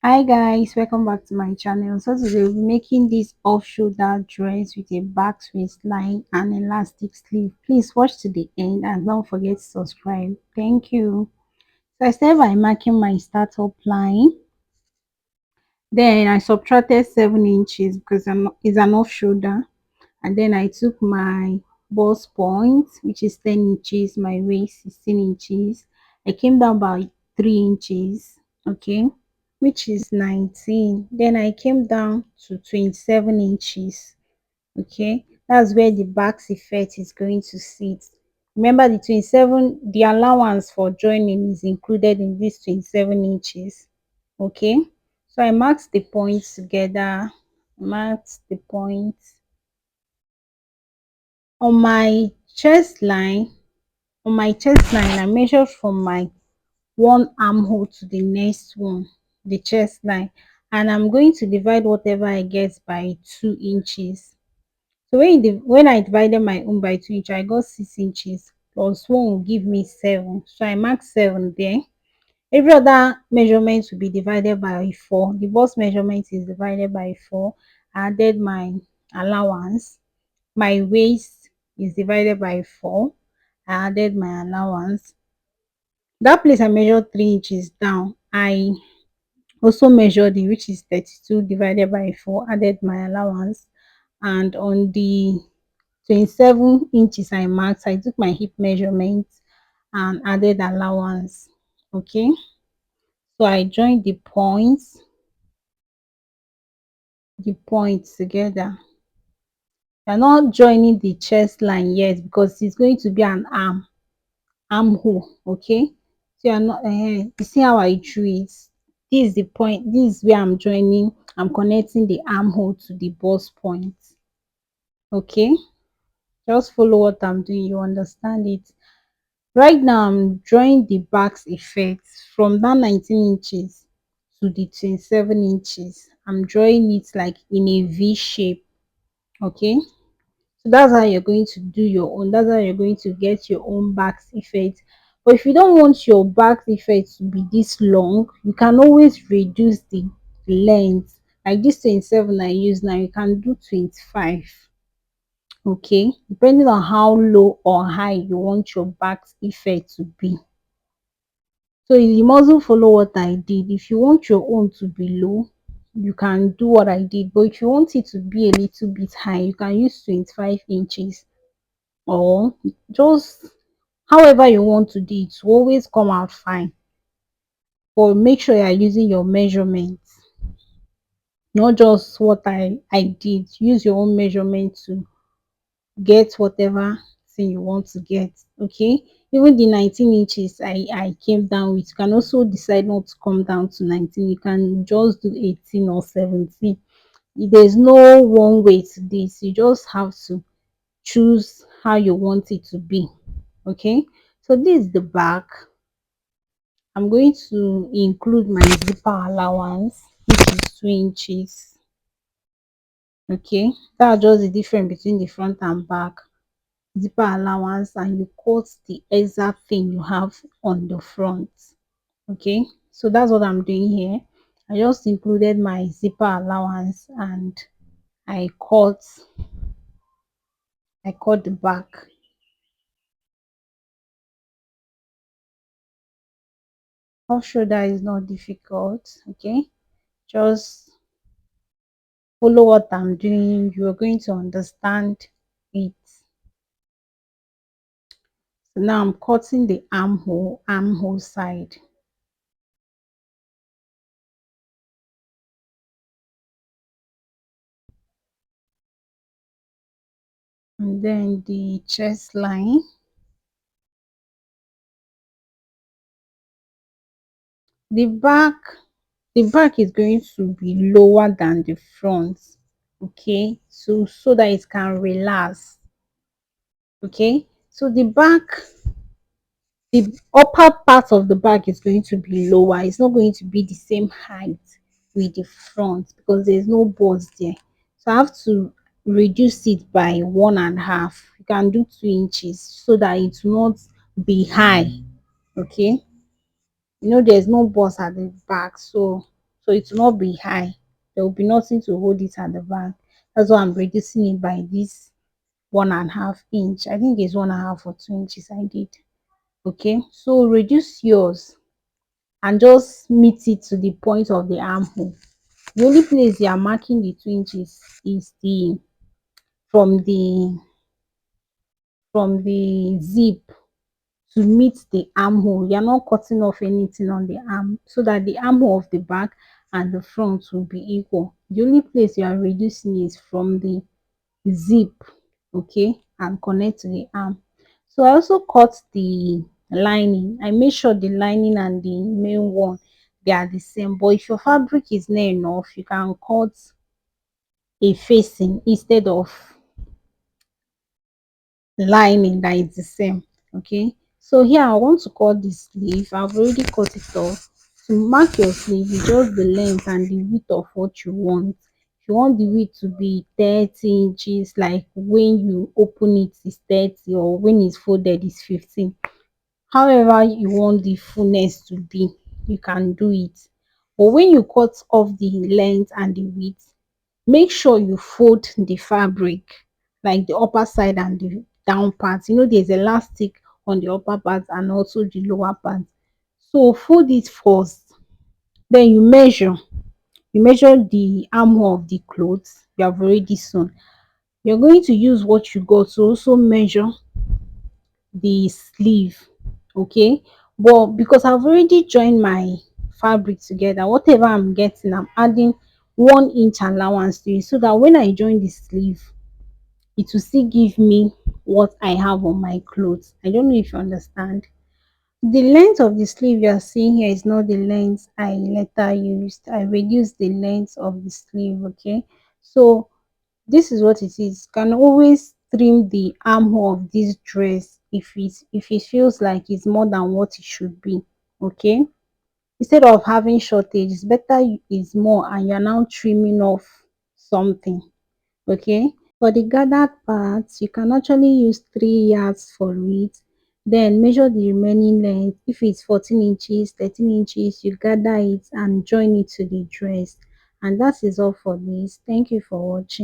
Hi guys, welcome back to my channel. So today we'll be making this off-shoulder dress with a back waistline and elastic sleeve. Please watch to the end and don't forget to subscribe. Thank you. So I started by marking my startup line. Then I subtracted 7 inches because it's an off-shoulder. And then I took my bust point, which is 10 inches, my waist 16 inches. I came down by 3 inches, okay, which is 19. Then I came down to 27 inches, okay. That's where the back effect is going to sit. Remember, the 27, the allowance for joining is included in this 27 inches, okay. So I marked the points together, marked the points on my chest line. I measured from my one armhole to the next one, the chest line, and I'm going to divide whatever I get by 2 inches. So when I divided my own by 2 inches, I got 6 inches plus one will give me 7. So I marked 7 there. Every other measurement will be divided by 4. The bust measurement is divided by 4. I added my allowance. My waist is divided by 4. I added my allowance. That place I measured 3 inches down, I also measured it, which is 32 divided by 4, added my allowance. And on the 27 inches I marked, I took my hip measurement and added allowance, okay. So I joined the points together. You're not joining the chest line yet because it's going to be an armhole, okay. So you're not you see how I drew it. This is the point, this is where I'm joining. I'm connecting the armhole to the bust point, okay. Just follow what I'm doing, you understand it. Right now I'm drawing the back's effect from that 19 inches to the 27 inches. I'm drawing it like in a V shape, okay. So that's how you're going to do your own. That's how you're going to get your own back effect. But if you don't want your back effect to be this long, you can always reduce the length. Like this 27 I use now, you can do 25. Okay, depending on how low or high you want your back effect to be. So you mustn't follow what I did. If you want your own to be low, you can do what I did. But if you want it to be a little bit high, you can use 25 inches, or just however you want to do it to always come out fine. But make sure you are using your measurements, not just what I did. Use your own measurement to get whatever thing you want to get, okay. Even the 19 inches I came down with, you can also decide not to come down to 19. You can just do 18 or 17. There's no one way to this. You just have to choose how you want it to be, okay. So this is the back. I'm going to include my zipper allowance, which is 2 inches, okay. That's just the difference between the front and back. Zipper allowance, and you cut the exact thing you have on the front, okay. So that's what I'm doing here. I just included my zipper allowance and i cut I cut the back. Off shoulder is not difficult, okay. Just follow what I'm doing, you're going to understand it. So now I'm cutting the armhole side, and then the chest line. The back the back is going to be lower than the front, okay, so that it can relax, okay. So the upper part of the back is going to be lower. It's not going to be the same height with the front because there's no bust there. So I have to reduce it by 1.5. You can do 2 inches so that it will not be high, okay. There's no bust at the back, so so it will not be high. There will be nothing to hold it at the back. That's why I'm reducing it by this 1.5 inch. I think it's 1.5 or 2 inches I did. Okay, so reduce yours and just meet it to the point of the armhole. The only place you are marking the 2 inches is the from the from the zip to meet the armhole. You're not cutting off anything on the arm, so that the armhole of the back and the front will be equal. The only place you are reducing is from the zip, okay, and connect to the arm. So I also cut the lining. I made sure the lining and the main one, they are the same. But if your fabric is not enough, you can cut a facing instead of lining that is the same. Okay, so here I want to cut the sleeve. I've already cut it off. To mark your sleeve, you just the length and the width of what you want. If you want the width to be 30 inches, like when you open it is 30, or when it's folded is 15, however you want the fullness to be, you can do it. But when you cut off the length and the width, make sure you fold the fabric, like the upper side and the down part. You know, there's elastic on the upper part and also the lower part. So fold it first, then you measure the armhole of the clothes you have already sewn. You're going to use what you got to also measure the sleeve, okay. But because I've already joined my fabric together, whatever I'm getting, I'm adding 1 inch allowance to it, so that when I join the sleeve, it will still give me what I have on my clothes. I don't know if you understand. The length of the sleeve you are seeing here is not the length I later used. I reduced the length of the sleeve, okay. So this is what it is. You can always trim the armhole of this dress if it feels like it's more than what it should be, okay. Instead of having shortage, it's better is more and you're now trimming off something, okay. For the gathered parts, you can actually use 3 yards for it. Then measure the remaining length. If it's 14 inches, 13 inches, you gather it and join it to the dress. And that is all for this. Thank you for watching.